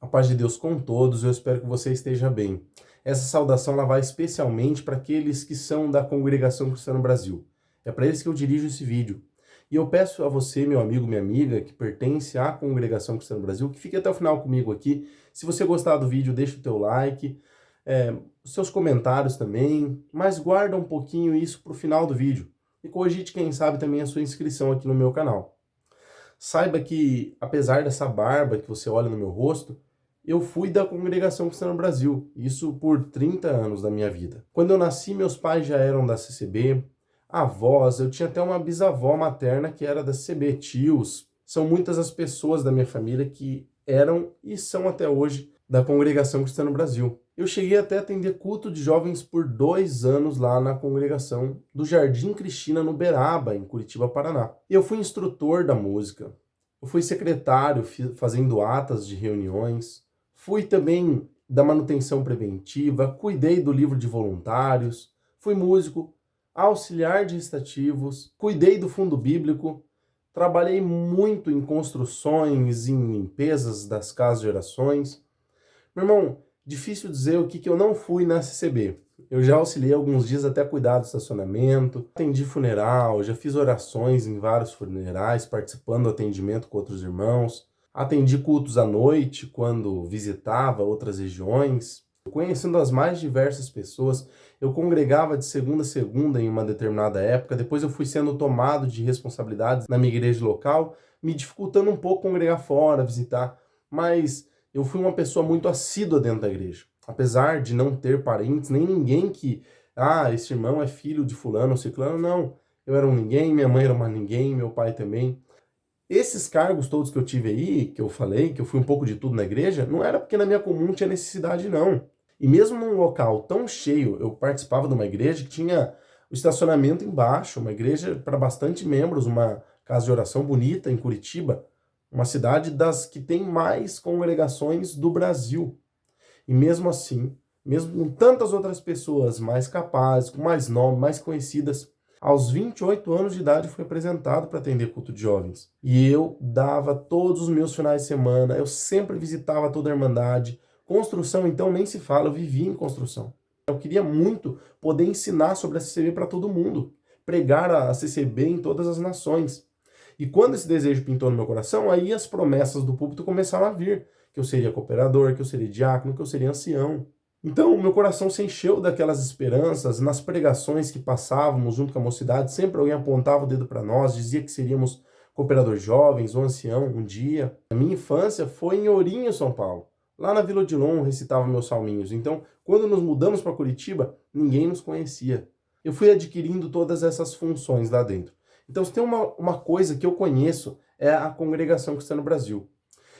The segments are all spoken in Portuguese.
A paz de Deus com todos, eu espero que você esteja bem. Essa saudação ela vai especialmente para aqueles que são da Congregação Cristã no Brasil. É para eles que eu dirijo esse vídeo. E eu peço a você, meu amigo, minha amiga, que pertence à Congregação Cristã no Brasil, que fique até o final comigo aqui. Se você gostar do vídeo, deixa o teu like, os seus comentários também, mas guarda um pouquinho isso para o final do vídeo. E cogite, quem sabe, também a sua inscrição aqui no meu canal. Saiba que, apesar dessa barba que você olha no meu rosto, eu fui da Congregação Cristã no Brasil, isso por 30 anos da minha vida. Quando eu nasci, meus pais já eram da CCB, avós, eu tinha até uma bisavó materna que era da CCB, tios. São muitas as pessoas da minha família que eram e são até hoje da Congregação Cristã no Brasil. Eu cheguei até a atender culto de jovens por 2 anos lá na congregação do Jardim Cristina, no Beraba, em Curitiba, Paraná. E eu fui instrutor da música, eu fui secretário fazendo atas de reuniões, fui também da manutenção preventiva, cuidei do livro de voluntários, fui músico, auxiliar de recitativos, cuidei do fundo bíblico, trabalhei muito em construções, em limpezas das casas de orações. Meu irmão, difícil dizer o que eu não fui na CCB. Eu já auxiliei alguns dias até cuidar do estacionamento, atendi funeral, já fiz orações em vários funerais, participando do atendimento com outros irmãos, atendi cultos à noite quando visitava outras regiões, conhecendo as mais diversas pessoas. Eu congregava de segunda a segunda em uma determinada época, depois eu fui sendo tomado de responsabilidades na minha igreja local, me dificultando um pouco congregar fora, visitar, mas eu fui uma pessoa muito assídua dentro da igreja. Apesar de não ter parentes, nem ninguém que, esse irmão é filho de fulano ou ciclano, não. Eu era um ninguém, minha mãe era uma ninguém, meu pai também. Esses cargos todos que eu tive aí, que eu falei, que eu fui um pouco de tudo na igreja, não era porque na minha comum tinha necessidade, não. E mesmo num local tão cheio, eu participava de uma igreja que tinha o estacionamento embaixo, uma igreja para bastante membros, uma casa de oração bonita em Curitiba, uma cidade das que tem mais congregações do Brasil. E mesmo assim, mesmo com tantas outras pessoas mais capazes, com mais nome, mais conhecidas, aos 28 anos de idade fui apresentado para atender culto de jovens. E eu dava todos os meus finais de semana, eu sempre visitava toda a Irmandade. Construção, então, nem se fala, eu vivia em construção. Eu queria muito poder ensinar sobre a CCB para todo mundo, pregar a CCB em todas as nações. E quando esse desejo pintou no meu coração, aí as promessas do púlpito começaram a vir, que eu seria cooperador, que eu seria diácono, que eu seria ancião. Então, o meu coração se encheu daquelas esperanças. Nas pregações que passávamos junto com a mocidade, sempre alguém apontava o dedo para nós, dizia que seríamos cooperadores jovens ou ancião um dia. A minha infância foi em Ourinho, São Paulo. Lá na Vila Odilon recitava meus salminhos. Então, quando nos mudamos para Curitiba, ninguém nos conhecia. Eu fui adquirindo todas essas funções lá dentro. Então, se tem uma coisa que eu conheço, é a Congregação Cristã no Brasil.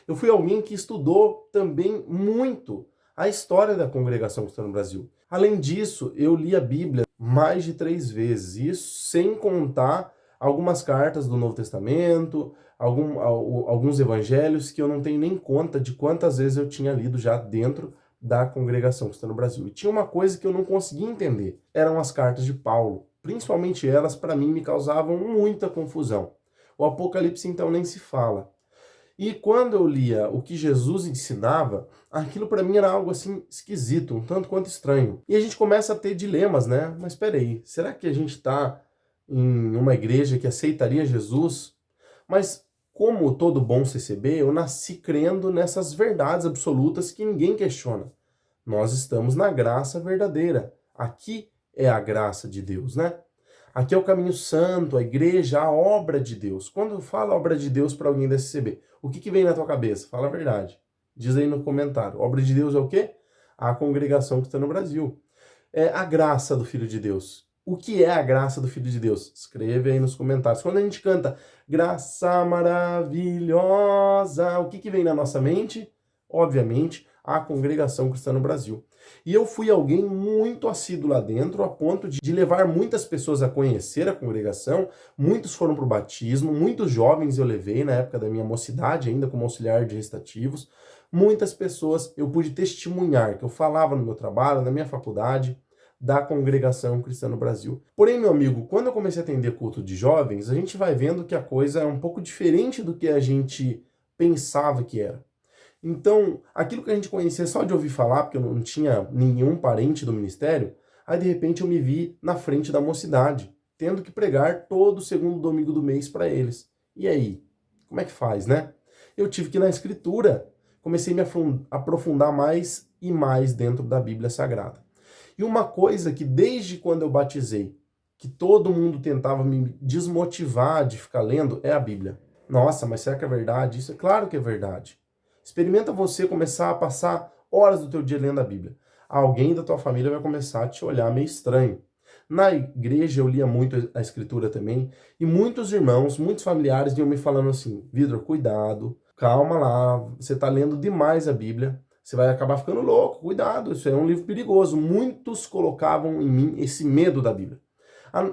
Eu fui alguém que estudou também muito a história da Congregação Cristã no Brasil. Além disso, eu li a Bíblia mais de 3 vezes, isso sem contar algumas cartas do Novo Testamento, alguns evangelhos que eu não tenho nem conta de quantas vezes eu tinha lido já dentro da Congregação Cristã no Brasil. E tinha uma coisa que eu não conseguia entender, eram as cartas de Paulo. Principalmente elas, para mim, me causavam muita confusão. O Apocalipse, então, nem se fala. E quando eu lia o que Jesus ensinava, aquilo para mim era algo assim esquisito, um tanto quanto estranho. E a gente começa a ter dilemas, né? Mas espera aí, será que a gente está em uma igreja que aceitaria Jesus? Mas como todo bom CCB, eu nasci crendo nessas verdades absolutas que ninguém questiona. Nós estamos na graça verdadeira. Aqui é a graça de Deus, né? Aqui é o caminho santo, a igreja, a obra de Deus. Quando fala obra de Deus para alguém da SCB, o que vem na tua cabeça? Fala a verdade. Diz aí no comentário. Obra de Deus é o quê? A congregação que está no Brasil. É a graça do Filho de Deus. O que é a graça do Filho de Deus? Escreve aí nos comentários. Quando a gente canta graça maravilhosa, o que vem na nossa mente? Obviamente, a Congregação Cristã no Brasil. E eu fui alguém muito assíduo lá dentro, a ponto de levar muitas pessoas a conhecer a congregação. Muitos foram para o batismo, muitos jovens eu levei na época da minha mocidade, ainda como auxiliar de recitativos. Muitas pessoas eu pude testemunhar, que eu falava no meu trabalho, na minha faculdade, da Congregação Cristã no Brasil. Porém, meu amigo, quando eu comecei a atender culto de jovens, a gente vai vendo que a coisa é um pouco diferente do que a gente pensava que era. Então, aquilo que a gente conhecia só de ouvir falar, porque eu não tinha nenhum parente do ministério, aí de repente eu me vi na frente da mocidade, tendo que pregar todo segundo domingo do mês para eles. E aí? Como é que faz, né? Eu tive que ir na escritura, comecei a me aprofundar mais e mais dentro da Bíblia Sagrada. E uma coisa que desde quando eu batizei, que todo mundo tentava me desmotivar de ficar lendo, é a Bíblia. Nossa, mas será que é verdade? Isso é claro que é verdade. Experimenta você começar a passar horas do teu dia lendo a Bíblia. Alguém da tua família vai começar a te olhar meio estranho. Na igreja eu lia muito a escritura também, e muitos irmãos, muitos familiares iam me falando assim: Vitor, cuidado, calma lá, você está lendo demais a Bíblia, você vai acabar ficando louco, cuidado, isso é um livro perigoso. Muitos colocavam em mim esse medo da Bíblia.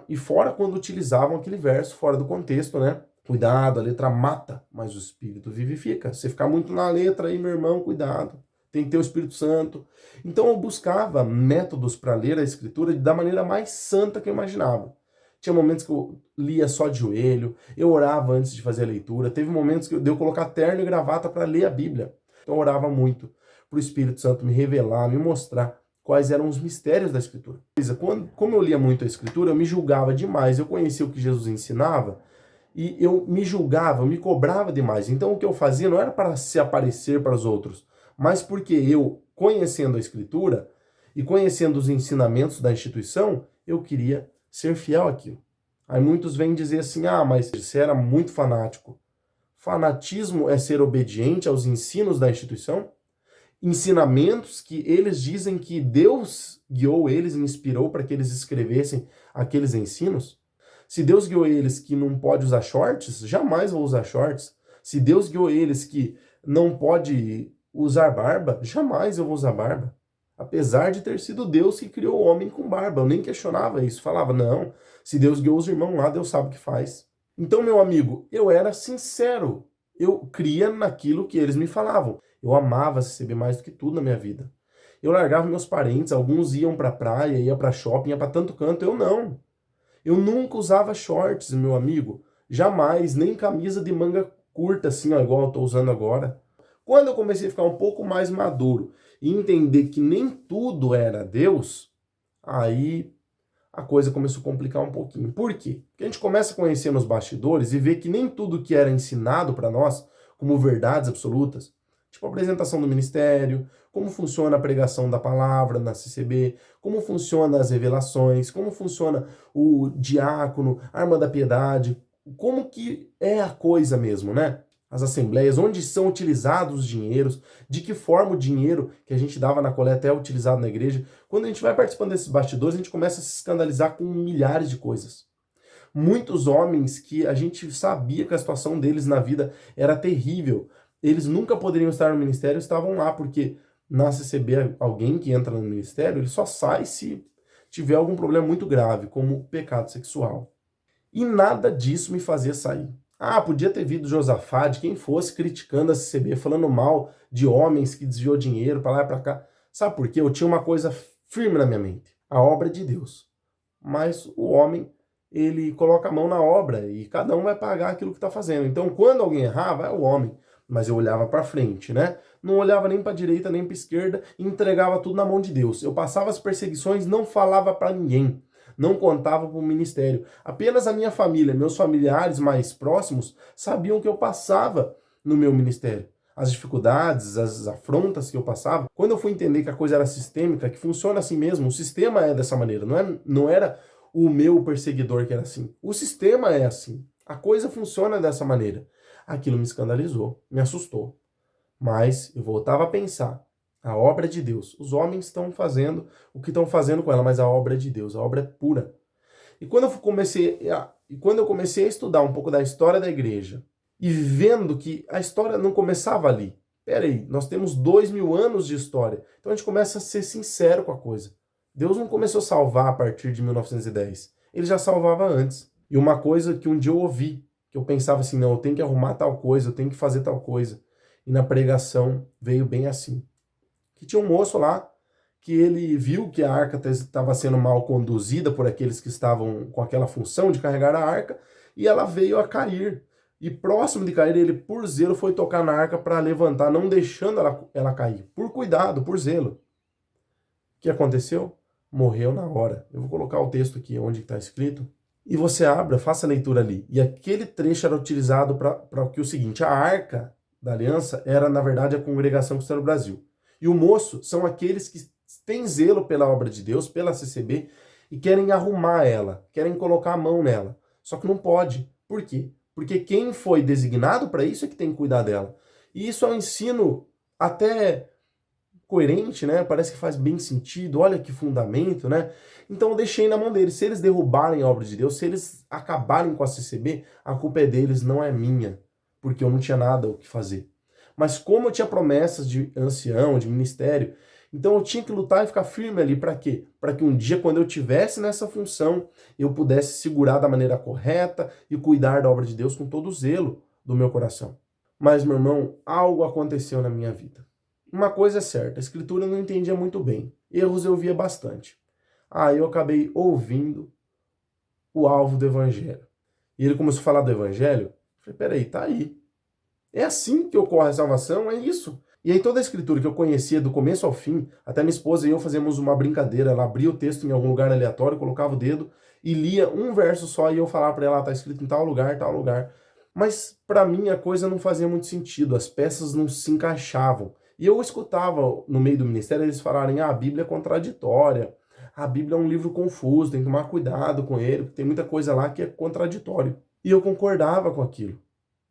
E fora quando utilizavam aquele verso fora do contexto, né? Cuidado, a letra mata, mas o Espírito vivifica. Você ficar muito na letra aí, meu irmão, cuidado. Tem que ter o Espírito Santo. Então eu buscava métodos para ler a Escritura da maneira mais santa que eu imaginava. Tinha momentos que eu lia só de joelho, eu orava antes de fazer a leitura. Teve momentos que eu colocar terno e gravata para ler a Bíblia. Então eu orava muito para o Espírito Santo me revelar, me mostrar quais eram os mistérios da Escritura. Como eu lia muito a Escritura, eu me julgava demais. Eu conhecia o que Jesus ensinava, e eu me julgava, eu me cobrava demais. Então o que eu fazia não era para se aparecer para os outros, mas porque eu, conhecendo a Escritura e conhecendo os ensinamentos da instituição, eu queria ser fiel àquilo. Aí muitos vêm dizer assim: ah, mas você era muito fanático. Fanatismo é ser obediente aos ensinos da instituição? Ensinamentos que eles dizem que Deus guiou eles e inspirou para que eles escrevessem aqueles ensinos? Se Deus guiou eles que não pode usar shorts, jamais vou usar shorts. Se Deus guiou eles que não pode usar barba, jamais eu vou usar barba. Apesar de ter sido Deus que criou o homem com barba, eu nem questionava isso. Falava, não, se Deus guiou os irmãos lá, Deus sabe o que faz. Então, meu amigo, eu era sincero. Eu cria naquilo que eles me falavam. Eu amava receber mais do que tudo na minha vida. Eu largava meus parentes, alguns iam pra praia, ia pra shopping, ia pra tanto canto, eu não. Eu nunca usava shorts, meu amigo. Jamais, nem camisa de manga curta, assim, ó, igual eu tô usando agora. Quando eu comecei a ficar um pouco mais maduro e entender que nem tudo era Deus, aí a coisa começou a complicar um pouquinho. Por quê? Porque a gente começa a conhecer nos bastidores e ver que nem tudo que era ensinado para nós como verdades absolutas, tipo a apresentação do ministério, como funciona a pregação da palavra na CCB, como funciona as revelações, como funciona o diácono, a arma da piedade, como que é a coisa mesmo, né? As assembleias, onde são utilizados os dinheiros, de que forma o dinheiro que a gente dava na coleta é utilizado na igreja. Quando a gente vai participando desses bastidores, a gente começa a se escandalizar com milhares de coisas. Muitos homens que a gente sabia que a situação deles na vida era terrível, eles nunca poderiam estar no ministério, estavam lá, porque na CCB, alguém que entra no ministério, ele só sai se tiver algum problema muito grave, como pecado sexual. E nada disso me fazia sair. Ah, podia ter vindo Josafá, de quem fosse, criticando a CCB, falando mal de homens que desviou dinheiro para lá e para cá. Sabe por quê? Eu tinha uma coisa firme na minha mente. A obra é de Deus. Mas o homem, ele coloca a mão na obra e cada um vai pagar aquilo que está fazendo. Então, quando alguém errava, é o homem. Mas eu olhava para frente, né? Não olhava nem para a direita nem para a esquerda e entregava tudo na mão de Deus. Eu passava as perseguições, não falava para ninguém. Não contava para o ministério. Apenas a minha família, meus familiares mais próximos, sabiam que eu passava no meu ministério. As dificuldades, as afrontas que eu passava. Quando eu fui entender que a coisa era sistêmica, que funciona assim mesmo, o sistema é dessa maneira, não era o meu perseguidor que era assim. O sistema é assim. A coisa funciona dessa maneira. Aquilo me escandalizou, me assustou. Mas eu voltava a pensar. A obra é de Deus. Os homens estão fazendo o que estão fazendo com ela, mas a obra é de Deus, a obra é pura. E quando eu comecei a estudar um pouco da história da igreja, e vendo que a história não começava ali. Peraí, nós temos 2000 anos de história. Então a gente começa a ser sincero com a coisa. Deus não começou a salvar a partir de 1910. Ele já salvava antes. E uma coisa que um dia eu ouvi, que eu pensava assim, não, eu tenho que arrumar tal coisa, eu tenho que fazer tal coisa. E na pregação veio bem assim. Que tinha um moço lá, que ele viu que a arca estava sendo mal conduzida por aqueles que estavam com aquela função de carregar a arca, e ela veio a cair E próximo de cair, ele, por zelo, foi tocar na arca para levantar, não deixando ela cair. Por cuidado, por zelo. O que aconteceu? Morreu na hora. Eu vou colocar o texto aqui onde está escrito. E você abra, faça a leitura ali. E aquele trecho era utilizado para que o seguinte: a arca da aliança era, na verdade, a Congregação Cristã no Brasil. E o moço são aqueles que têm zelo pela obra de Deus, pela CCB, e querem arrumar ela, querem colocar a mão nela. Só que não pode. Por quê? Porque quem foi designado para isso é que tem que cuidar dela. E isso é um ensino até coerente, né? Parece que faz bem sentido, olha que fundamento, né? Então eu deixei na mão deles. Se eles derrubarem a obra de Deus, se eles acabarem com a CCB, a culpa é deles, não é minha, porque eu não tinha nada o que fazer. Mas como eu tinha promessas de ancião, de ministério, então eu tinha que lutar e ficar firme ali. Para quê? Para que um dia, quando eu tivesse nessa função, eu pudesse segurar da maneira correta e cuidar da obra de Deus com todo o zelo do meu coração. Mas, meu irmão, algo aconteceu na minha vida. Uma coisa é certa, a escritura eu não entendia muito bem. Erros eu via bastante. Aí eu acabei ouvindo o alvo do evangelho. E ele começou a falar do evangelho. Eu falei, peraí, tá aí. É assim que ocorre a salvação? É isso. E aí toda a escritura que eu conhecia do começo ao fim, até minha esposa e eu fazíamos uma brincadeira, ela abria o texto em algum lugar aleatório, colocava o dedo e lia um verso só e eu falava para ela, tá escrito em tal lugar, tal lugar. Mas para mim a coisa não fazia muito sentido, as peças não se encaixavam. E eu escutava no meio do ministério eles falarem, a Bíblia é contraditória, a Bíblia é um livro confuso, tem que tomar cuidado com ele, porque tem muita coisa lá que é contraditório. E eu concordava com aquilo.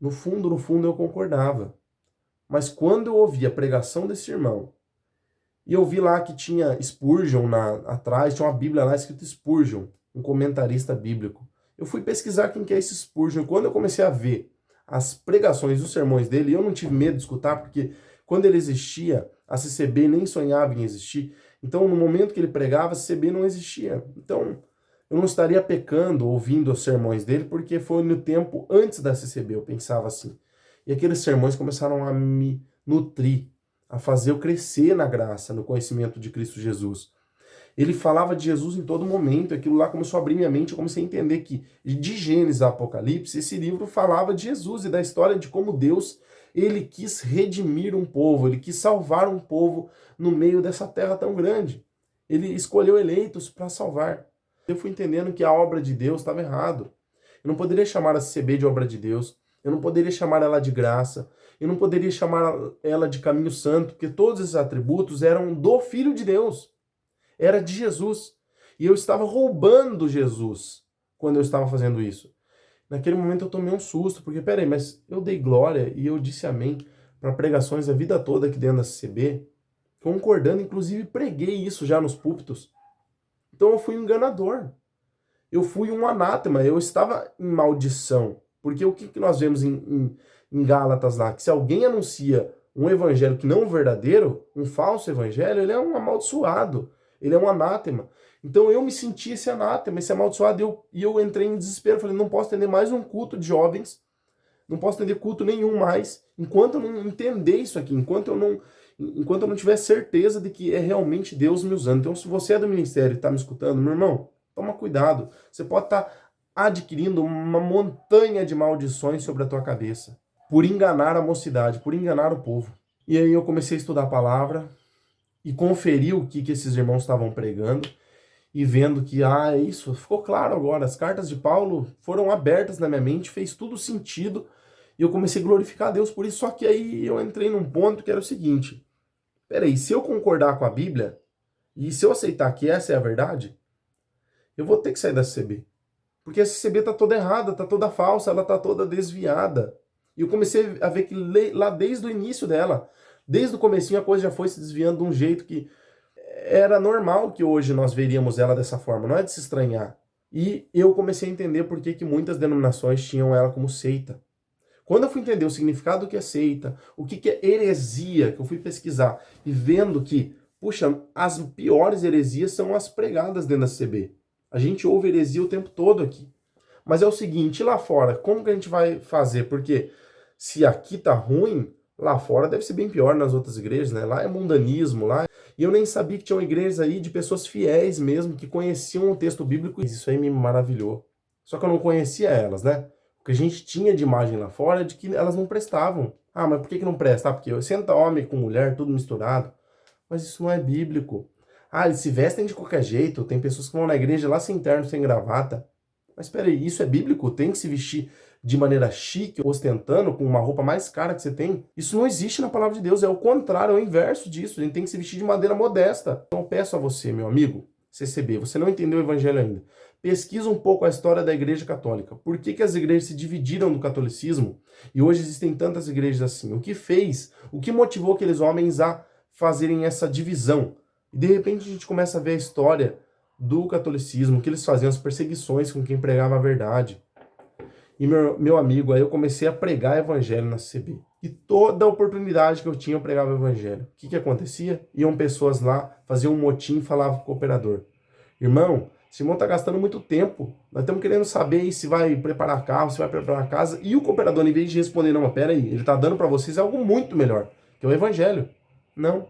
No fundo eu concordava. Mas quando eu ouvi a pregação desse irmão, e eu vi lá que tinha Spurgeon atrás, tinha uma Bíblia lá escrito Spurgeon, um comentarista bíblico. Eu fui pesquisar quem que é esse Spurgeon. Quando eu comecei a ver as pregações, os sermões dele, eu não tive medo de escutar, porque quando ele existia, a CCB nem sonhava em existir. Então, no momento que ele pregava, a CCB não existia. Então, eu não estaria pecando ouvindo os sermões dele, porque foi no tempo antes da CCB, eu pensava assim. E aqueles sermões começaram a me nutrir, a fazer eu crescer na graça, no conhecimento de Cristo Jesus. Ele falava de Jesus em todo momento, aquilo lá começou a abrir minha mente, eu comecei a entender que de Gênesis a Apocalipse, esse livro falava de Jesus e da história de como Deus, ele quis redimir um povo, ele quis salvar um povo no meio dessa terra tão grande. Ele escolheu eleitos para salvar. Eu fui entendendo que a obra de Deus estava errado. Eu não poderia chamar a CCB de obra de Deus, eu não poderia chamar ela de graça, eu não poderia chamar ela de caminho santo, porque todos esses atributos eram do Filho de Deus. Era de Jesus. E eu estava roubando Jesus quando eu estava fazendo isso. Naquele momento eu tomei um susto, porque peraí, mas eu dei glória e eu disse amém para pregações a vida toda aqui dentro da CCB, concordando, inclusive preguei isso já nos púlpitos. Então eu fui um enganador. Eu fui um anátema, eu estava em maldição. Porque o que nós vemos em Gálatas lá? Que se alguém anuncia um evangelho que não é um verdadeiro, um falso evangelho, ele é um amaldiçoado. Ele é um anátema. Então eu me senti esse anátema, esse amaldiçoado, e eu entrei em desespero. Falei, não posso atender mais um culto de jovens, não posso atender culto nenhum mais, enquanto eu não entender isso aqui, enquanto eu não tiver certeza de que é realmente Deus me usando. Então, se você é do ministério e está me escutando, meu irmão, toma cuidado. Você pode estar adquirindo uma montanha de maldições sobre a tua cabeça, por enganar a mocidade, por enganar o povo. E aí eu comecei a estudar a palavra, e conferi o que esses irmãos estavam pregando e vendo que, é isso, ficou claro agora, as cartas de Paulo foram abertas na minha mente, fez tudo sentido e eu comecei a glorificar a Deus por isso. Só que aí eu entrei num ponto que era o seguinte, peraí, se eu concordar com a Bíblia e se eu aceitar que essa é a verdade, eu vou ter que sair da CCB. Porque a CCB está toda errada, está toda falsa, ela está toda desviada. E eu comecei a ver que lá desde o início dela, desde o comecinho a coisa já foi se desviando de um jeito que era normal que hoje nós veríamos ela dessa forma, não é de se estranhar. E eu comecei a entender por que muitas denominações tinham ela como seita. Quando eu fui entender o significado do que é seita, o que é heresia, que eu fui pesquisar, e vendo que, puxa, as piores heresias são as pregadas dentro da CB. A gente ouve heresia o tempo todo aqui. Mas é o seguinte, lá fora, como que a gente vai fazer? Porque se aqui tá ruim, lá fora deve ser bem pior nas outras igrejas, né? Lá é mundanismo, lá. E eu nem sabia que tinham igrejas aí de pessoas fiéis mesmo, que conheciam o texto bíblico. Isso aí me maravilhou. Só que eu não conhecia elas, né? O que a gente tinha de imagem lá fora é de que elas não prestavam. Ah, mas por que não presta? Ah, porque senta homem com mulher, tudo misturado. Mas isso não é bíblico. Ah, eles se vestem de qualquer jeito. Tem pessoas que vão na igreja lá sem terno, sem gravata. Mas peraí, isso é bíblico? Tem que se vestir de maneira chique, ostentando, com uma roupa mais cara que você tem? Isso não existe na palavra de Deus. É o contrário, é o inverso disso. A gente tem que se vestir de maneira modesta. Então eu peço a você, meu amigo, CCB, você não entendeu o evangelho ainda. Pesquisa um pouco a história da Igreja Católica. Por que as igrejas se dividiram no catolicismo e hoje existem tantas igrejas assim? O que fez, o que motivou aqueles homens a fazerem essa divisão? E de repente a gente começa a ver a história do catolicismo, que eles faziam, as perseguições com quem pregava a verdade. E meu amigo, aí eu comecei a pregar evangelho na CCB. E toda oportunidade que eu tinha, eu pregava evangelho. O que acontecia? Iam pessoas lá, faziam um motim e falavam com o cooperador: irmão, esse irmão está gastando muito tempo. Nós estamos querendo saber se vai preparar carro, se vai preparar casa. E o cooperador, em vez de responder, não, mas peraí, ele está dando para vocês algo muito melhor, que é o evangelho. Não.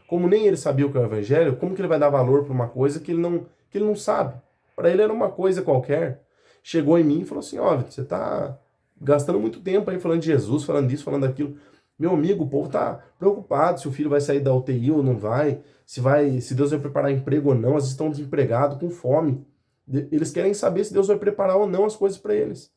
Como nem ele sabia o que é o evangelho, como que ele vai dar valor para uma coisa que ele não sabe? Para ele era uma coisa qualquer. Chegou em mim e falou assim: ó, você está gastando muito tempo aí falando de Jesus, falando disso, falando daquilo. Meu amigo, o povo está preocupado se o filho vai sair da UTI ou não vai, se Deus vai preparar emprego ou não, às vezes estão desempregados, com fome. Eles querem saber se Deus vai preparar ou não as coisas para eles.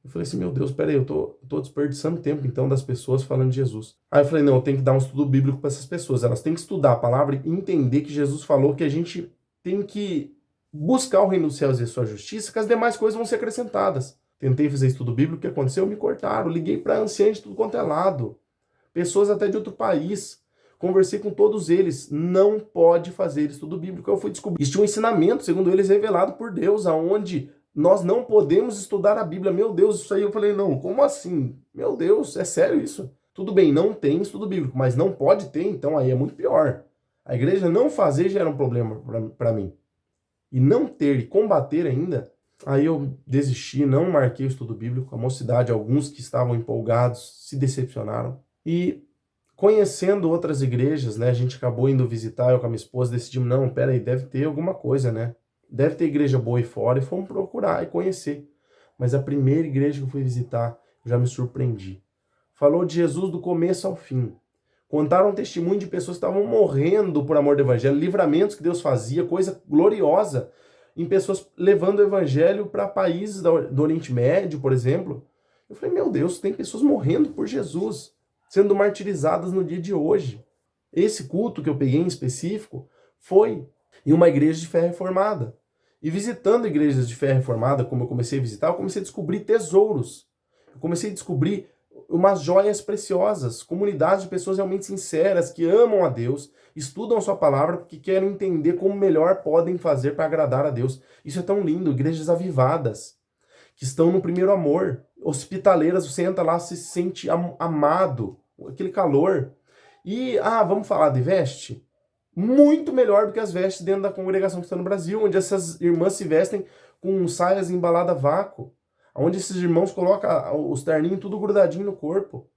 Eu falei assim: meu Deus, peraí, eu tô desperdiçando tempo então das pessoas falando de Jesus. Aí eu falei: não, eu tenho que dar um estudo bíblico para essas pessoas. Elas têm que estudar a palavra e entender que Jesus falou que a gente tem que buscar o reino dos céus e a sua justiça, que as demais coisas vão ser acrescentadas. Tentei fazer estudo bíblico, o que aconteceu? Me cortaram. Liguei para anciães de tudo quanto é lado. Pessoas até de outro país. Conversei com todos eles. Não pode fazer estudo bíblico. Eu fui descobrir. Isso tinha um ensinamento, segundo eles, revelado por Deus, aonde nós não podemos estudar a Bíblia. Meu Deus, isso aí eu falei: não, como assim? Meu Deus, é sério isso? Tudo bem, não tem estudo bíblico, mas não pode ter, então aí é muito pior. A igreja não fazer já era um problema para mim. E não ter e combater ainda, aí eu desisti, não marquei o estudo bíblico. A mocidade, alguns que estavam empolgados, se decepcionaram. E conhecendo outras igrejas, né, a gente acabou indo visitar, eu com a minha esposa decidimos: não, peraí, deve ter alguma coisa, né? Deve ter igreja boa aí fora, e fomos procurar e conhecer. Mas a primeira igreja que eu fui visitar, eu já me surpreendi. Falou de Jesus do começo ao fim. Contaram um testemunho de pessoas que estavam morrendo por amor do evangelho, livramentos que Deus fazia, coisa gloriosa, em pessoas levando o evangelho para países do Oriente Médio, por exemplo. Eu falei: meu Deus, tem pessoas morrendo por Jesus, sendo martirizadas no dia de hoje. Esse culto que eu peguei em específico foi em uma igreja de fé reformada. E visitando igrejas de fé reformada, como eu comecei a visitar, eu comecei a descobrir tesouros. Eu comecei a descobrir umas joias preciosas, comunidades de pessoas realmente sinceras, que amam a Deus, estudam a sua palavra porque querem entender como melhor podem fazer para agradar a Deus. Isso é tão lindo. Igrejas avivadas, que estão no primeiro amor, hospitaleiras, você entra lá, se sente amado, aquele calor. E, vamos falar de veste? Muito melhor do que as vestes dentro da congregação cristã no Brasil, onde essas irmãs se vestem com saias embaladas a vácuo, onde esses irmãos colocam os terninhos tudo grudadinho no corpo.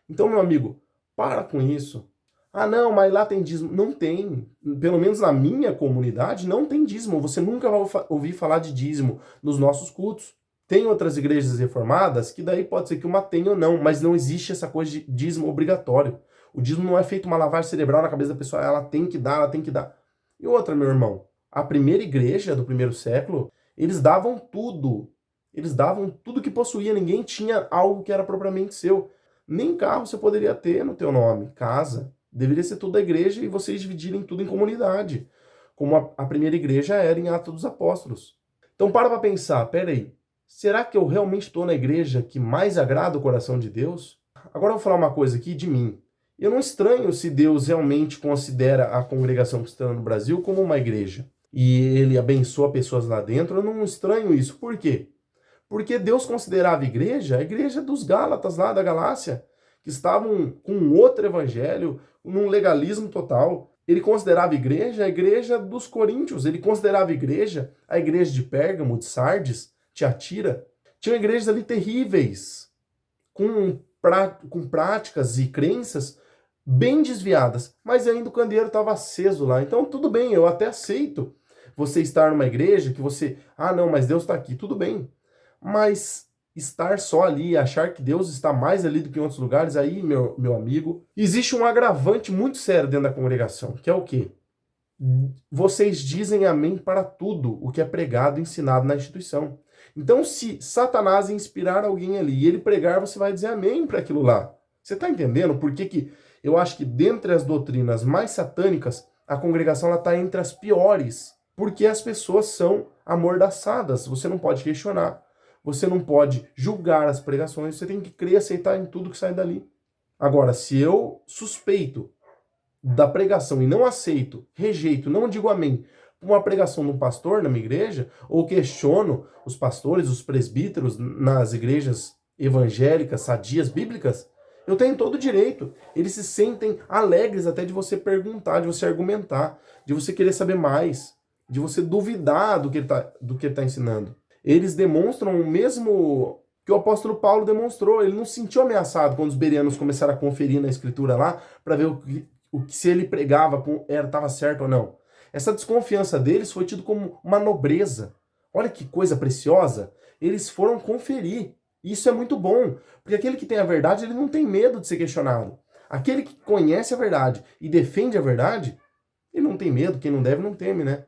Então, meu amigo, para com isso. Ah, não, mas lá tem dízimo. Não tem. Pelo menos na minha comunidade, não tem dízimo. Você nunca vai ouvir falar de dízimo nos nossos cultos. Tem outras igrejas reformadas que daí pode ser que uma tenha ou não, mas não existe essa coisa de dízimo obrigatório. O dízimo não é feito uma lavagem cerebral na cabeça da pessoa, ela tem que dar, ela tem que dar. E outra, meu irmão, a primeira igreja do primeiro século, eles davam tudo. Eles davam tudo que possuía, ninguém tinha algo que era propriamente seu. Nem carro você poderia ter no teu nome, casa. Deveria ser tudo da igreja e vocês dividirem tudo em comunidade, como a primeira igreja era em Atos dos Apóstolos. Então para pensar, peraí, será que eu realmente estou na igreja que mais agrada o coração de Deus? Agora eu vou falar uma coisa aqui de mim. Eu não estranho se Deus realmente considera a congregação cristã no Brasil como uma igreja e ele abençoa pessoas lá dentro. Eu não estranho isso. Por quê? Porque Deus considerava a igreja dos Gálatas lá da Galácia, que estavam com um outro evangelho, num legalismo total. Ele considerava a igreja dos coríntios, ele considerava a igreja de Pérgamo, de Sardes, Tiatira. Tinham igrejas ali terríveis, com práticas e crenças bem desviadas, mas ainda o candeeiro estava aceso lá. Então tudo bem, eu até aceito você estar numa igreja que você, não, mas Deus está aqui, tudo bem. Mas estar só ali, achar que Deus está mais ali do que em outros lugares, aí, meu amigo, existe um agravante muito sério dentro da congregação, que é o quê? Vocês dizem amém para tudo o que é pregado e ensinado na instituição. Então, se Satanás inspirar alguém ali e ele pregar, você vai dizer amém para aquilo lá. Você está entendendo por que que eu acho que dentre as doutrinas mais satânicas, a congregação está entre as piores? Porque as pessoas são amordaçadas, você não pode questionar, você não pode julgar as pregações, você tem que crer e aceitar em tudo que sai dali. Agora, se eu suspeito da pregação e não aceito, rejeito, não digo amém, uma pregação de um pastor na minha igreja, ou questiono os pastores, os presbíteros nas igrejas evangélicas, sadias, bíblicas, eu tenho todo o direito. Eles se sentem alegres até de você perguntar, de você argumentar, de você querer saber mais, de você duvidar do que ele tá ensinando. Eles demonstram o mesmo que o apóstolo Paulo demonstrou. Ele não se sentiu ameaçado quando os bereanos começaram a conferir na escritura lá para ver se ele pregava estava certo ou não. Essa desconfiança deles foi tido como uma nobreza. Olha que coisa preciosa. Eles foram conferir. Isso é muito bom, porque aquele que tem a verdade, ele não tem medo de ser questionado. Aquele que conhece a verdade e defende a verdade, ele não tem medo. Quem não deve, não teme, né?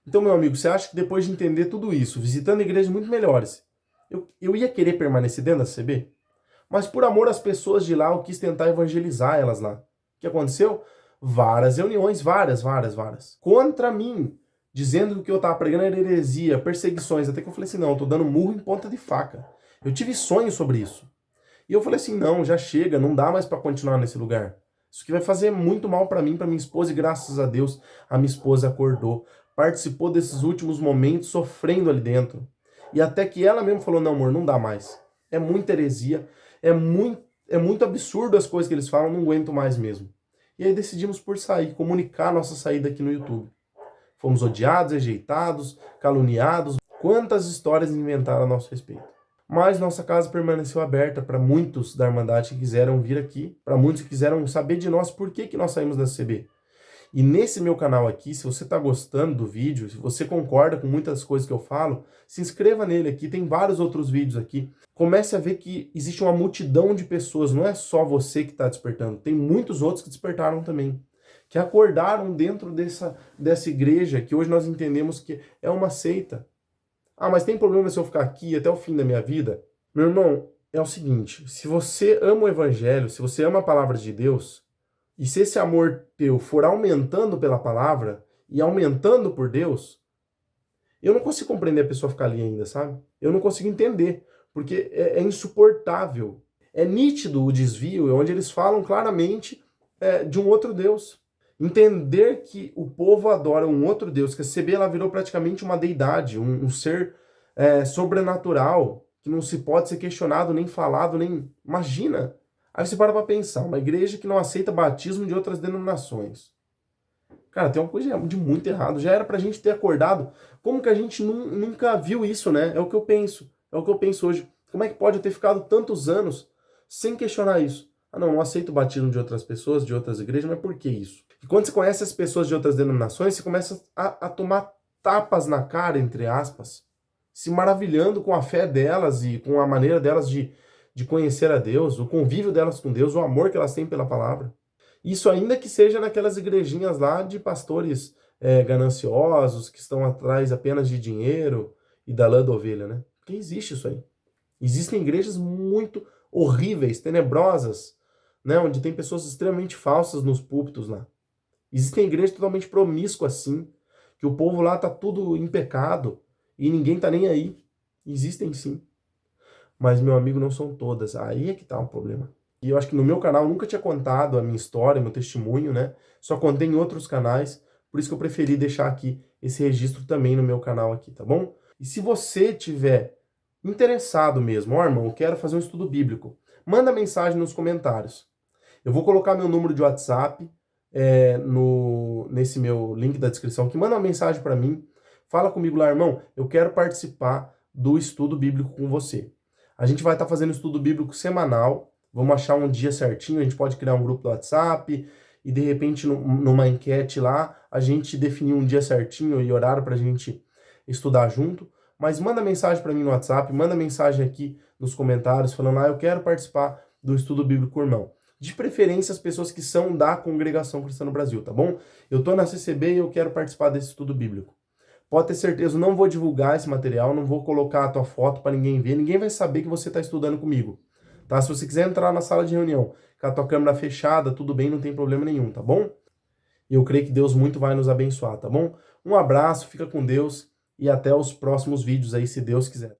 Então, meu amigo, você acha que depois de entender tudo isso, visitando igrejas muito melhores, eu ia querer permanecer dentro da CB? Mas por amor às pessoas de lá, eu quis tentar evangelizar elas lá. O que aconteceu? Várias reuniões, várias, contra mim, dizendo que o que eu estava pregando era heresia, perseguições, até que eu falei assim, não, eu tô dando murro em ponta de faca. Eu tive sonhos sobre isso. E eu falei assim, não, já chega, não dá mais para continuar nesse lugar. Isso que vai fazer muito mal para mim, para minha esposa, e graças a Deus a minha esposa acordou, participou desses últimos momentos sofrendo ali dentro. E até que ela mesmo falou, não, amor, não dá mais. É muita heresia, é muito absurdo as coisas que eles falam, não aguento mais mesmo. E aí decidimos por sair, comunicar nossa saída aqui no YouTube. Fomos odiados, rejeitados, caluniados. Quantas histórias inventaram a nosso respeito. Mas nossa casa permaneceu aberta para muitos da Irmandade que quiseram vir aqui, para muitos que quiseram saber de nós por que nós saímos da CB. E nesse meu canal aqui, se você está gostando do vídeo, se você concorda com muitas coisas que eu falo, se inscreva nele aqui, tem vários outros vídeos aqui. Comece a ver que existe uma multidão de pessoas, não é só você que está despertando, tem muitos outros que despertaram também, que acordaram dentro dessa igreja, que hoje nós entendemos que é uma seita. Ah, mas tem problema se eu ficar aqui até o fim da minha vida? Meu irmão, é o seguinte, se você ama o evangelho, se você ama a palavra de Deus, e se esse amor teu for aumentando pela palavra e aumentando por Deus, eu não consigo compreender a pessoa ficar ali ainda, sabe? Eu não consigo entender, porque é insuportável. É nítido o desvio, onde eles falam claramente de um outro Deus. Entender que o povo adora um outro Deus, que a CB ela virou praticamente uma deidade, um ser sobrenatural, que não se pode ser questionado, nem falado, nem... Imagina! Aí você para pensar, uma igreja que não aceita batismo de outras denominações. Cara, tem uma coisa de muito errado. Já era pra gente ter acordado. Como que a gente nunca viu isso, né? É o que eu penso. É o que eu penso hoje. Como é que pode ter ficado tantos anos sem questionar isso? Ah, não aceito o batismo de outras pessoas, de outras igrejas, mas por que isso? E quando você conhece as pessoas de outras denominações, você começa a tomar tapas na cara, entre aspas, se maravilhando com a fé delas e com a maneira delas de conhecer a Deus, o convívio delas com Deus, o amor que elas têm pela palavra. Isso ainda que seja naquelas igrejinhas lá de pastores gananciosos, que estão atrás apenas de dinheiro e da lã da ovelha, né? Porque existe isso aí. Existem igrejas muito horríveis, tenebrosas, né? Onde tem pessoas extremamente falsas nos púlpitos lá. Existem igrejas totalmente promíscuas assim, que o povo lá tá tudo em pecado e ninguém tá nem aí. Existem sim. Mas, meu amigo, não são todas. Aí é que tá o problema. E eu acho que no meu canal eu nunca tinha contado a minha história, meu testemunho, né? Só contei em outros canais, por isso que eu preferi deixar aqui esse registro também no meu canal aqui, tá bom? E se você tiver interessado mesmo, ó, irmão, eu quero fazer um estudo bíblico, manda mensagem nos comentários. Eu vou colocar meu número de WhatsApp nesse meu link da descrição, que manda uma mensagem para mim, fala comigo lá, irmão, eu quero participar do estudo bíblico com você. A gente vai estar fazendo estudo bíblico semanal, vamos achar um dia certinho, a gente pode criar um grupo do WhatsApp e de repente numa enquete lá, a gente definir um dia certinho e horário para a gente estudar junto, mas manda mensagem para mim no WhatsApp, manda mensagem aqui nos comentários falando, eu quero participar do estudo bíblico com o irmão. De preferência as pessoas que são da Congregação Cristã no Brasil, tá bom? Eu tô na CCB e eu quero participar desse estudo bíblico. Pode ter certeza, eu não vou divulgar esse material, não vou colocar a tua foto para ninguém ver, ninguém vai saber que você está estudando comigo, tá? Se você quiser entrar na sala de reunião com a tua câmera fechada, tudo bem, não tem problema nenhum, tá bom? E eu creio que Deus muito vai nos abençoar, tá bom? Um abraço, fica com Deus e até os próximos vídeos aí, se Deus quiser.